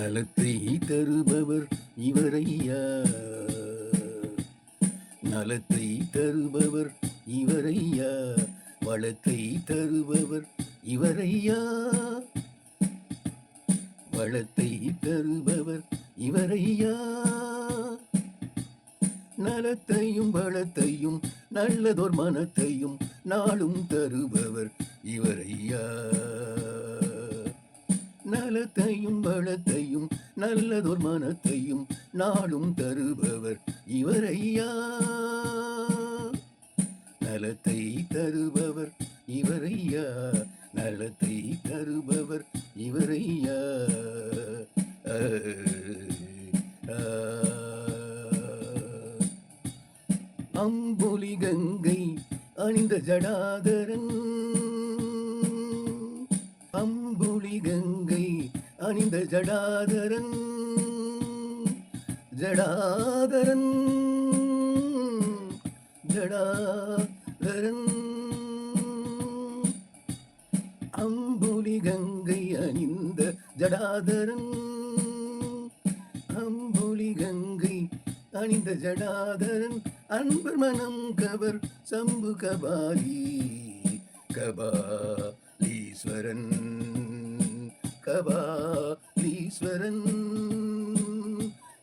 நலத்தை தருபவர் இவரையா, நலத்தை தருபவர் இவரையா, வளத்தை தருபவர் இவரையா, வளத்தை தருபவர் இவரையா, நலத்தையும் வளத்தையும் நல்லதோர் மனத்தையும் நாளும் தருபவர் இவரையா, நலத்தையும் வளத்தையும் நல்லதோர் மனத்தையும் நாளும் தருபவர் இவரையா, நலத்தை தருபவர் இவரையா, நலத்தை தருபவர் இவரையா. அம்புலி கங்கை அணிந்த ஜடாதரன், அம்புலி கங்கை அணிந்த ஜடாதரன், ஜடாதரன் ஜடாதரன், அம்புலி கங்கை அணிந்த ஜடாதரன், அம்புலி கங்கை அணிந்த ஜடாதரன், அன்பர் மனம் கவர் சம்பு கபாலி, கபாலீஸ்வரன், கபாலீஸ்வரன்,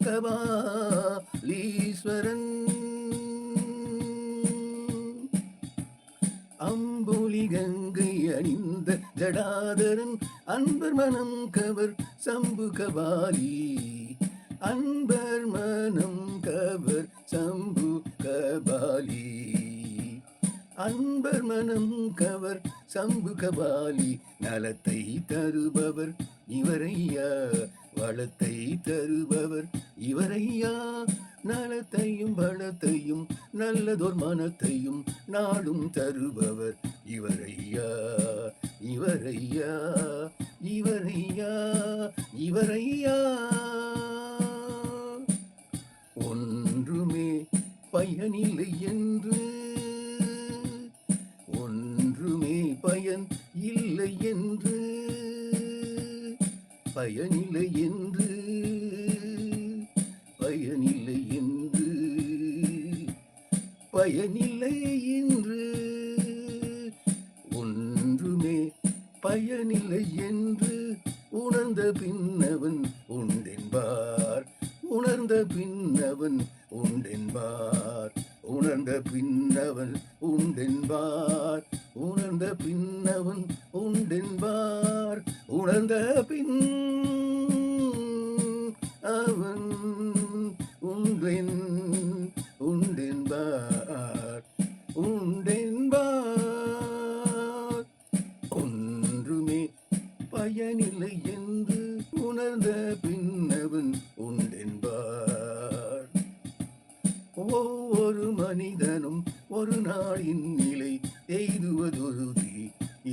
கபாலீஸ்வரன், அம்புலி கங்கை அணிந்த ஜடாதரன், அன்பர் மனம் கவர் சம்பு கபாலி, அன்பர் மனம் கவர் சம்பு கபாலி, அன்பர் மனம் கவர் சம்பு கபாலி, நலத்தை தருபவர் இவரையா, வளத்தை தருபவர் இவரையா, நலத்தையும் வளத்தையும் நல்லதோர் மனத்தையும் நாளும் தருபவர் இவரையா, இவரையா, இவரையா, இவரையா. ஒன்றுமே பயனில்லை என்று, ஒன்றுமே பயன் இல்லை என்று, பயனில்லை என்று, பயனில்லை என்று, பயனில்லை என்று, ஒன்றுமே பயனில்லை என்று உணர்ந்த பின்னவன் உண்டென்பார், உணர்ந்த பின்னவன் உண்டென்பார், உணர்ந்த பின்னவன் உண்டென்பார், உணர்ந்த பின்னவன் உண்டென்பார், உணர்ந்த பின் அவன் உண்டென் உண்டென்பார், உண்டென்பார். ஒன்றுமே பயனில்லை என்று உணர்ந்த பின்னவன் உண்டென்பார். ஒவ்வொரு மனிதனும் ஒரு நாளின் நிலை எய்துவதுறுதி,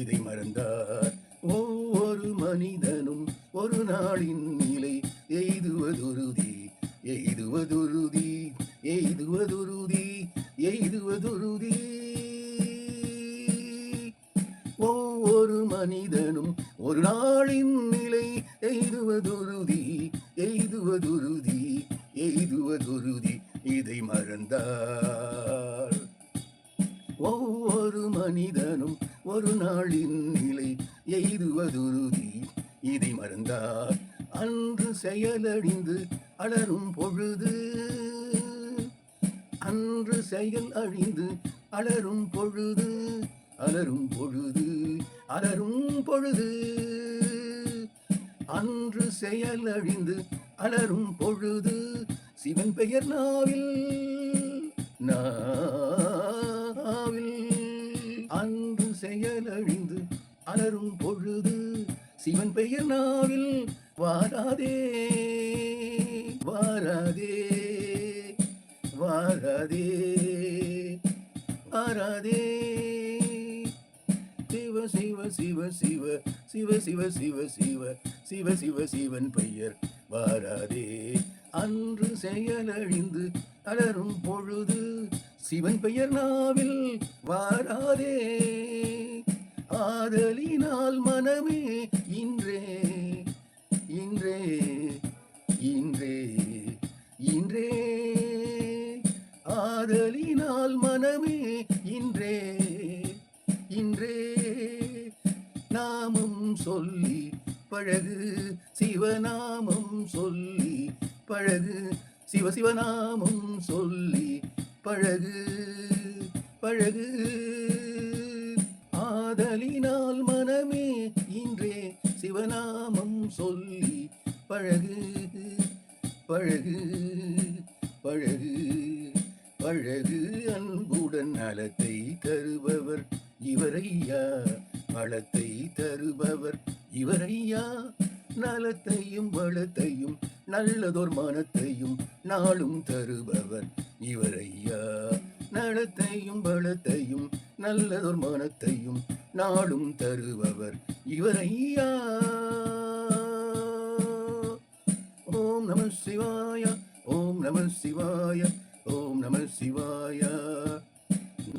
இதை மறந்தார். ஒவ்வொரு மனிதனும் ஒரு நாளின் நிலை எய்துவதுறுதி, எய்துவதுறுதி, எய்துவதுறுதி, எய்துவதுறுதி. ஒவ்வொரு மனிதனும் ஒரு நாளின் நிலை எய்துவதுறுதி, எய்துவதுறுதி, எய்துவதுறுதி, இதை மறந்தார். ஒவ்வொரு மனிதனும் ஒரு நாளின் நிலை எய்துவதுறுதி, இதை மறந்தார். அன்று செயலழிந்து அலரும் பொழுது, அன்று செயல் அழிந்து அலரும் பொழுது, அலரும் பொழுது, அலரும் பொழுது, அன்று செயல் அழிந்து அலரும் பொழுது, சிவன் பெயர் நாவில், நாவில், அன்று செயல் அழிந்து அலரும் பொழுது, சிவன் பெயர் நாவில், வாராதே வாராதே வாராதே வாராதே, சிவ சிவ சிவ சிவ சிவ சிவ சிவ சிவ சிவ சிவ சிவன் பெயர் வாராதே. அன்று செயலழிந்து அலரும் பொழுது, சிவன் பெயர் நாவில் வாராதே. ஆதலினால் மனமே இன்றே இன்றே இன்றே இன்றே ஆதலினால் மனமே இன்றே இன்றே நாமம் சொல்லி பழகு சிவநாமம் சொல்லி பழகு சிவசிவநாமம் சொல்லி பழகு பழகு ஆதலினால் மனமே இன்றே சிவநாமம் சொல்லி பழகு பழகு பழகு பழகு அன்புடன் நலத்தை தருபவர் இவரையா வளத்தை தருபவர் இவரையா நலத்தையும் வளத்தையும் நல்லதோர் மனத்தையும் நாளும் தருபவர் இவரையா நலத்தையும் வளத்தையும் நல்லதோர் மனத்தையும் நாளும் தருபவர் இவரையா ஓம் நம சிவாய ஓம் நம சிவாய ஓம் நம சிவாய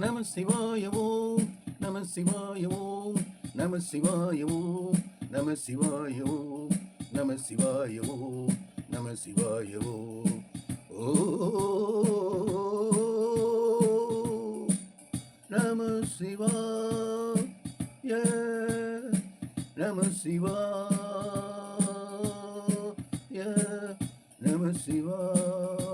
நம சிவாய ஓம் நம சிவாய ஓம் நம சிவாய ஓம் நம சிவாய ஓம் நம சிவாய ஓம் நம சிவாய ஓம் ஓ நம சிவாய நம சிவாய நம சிவாய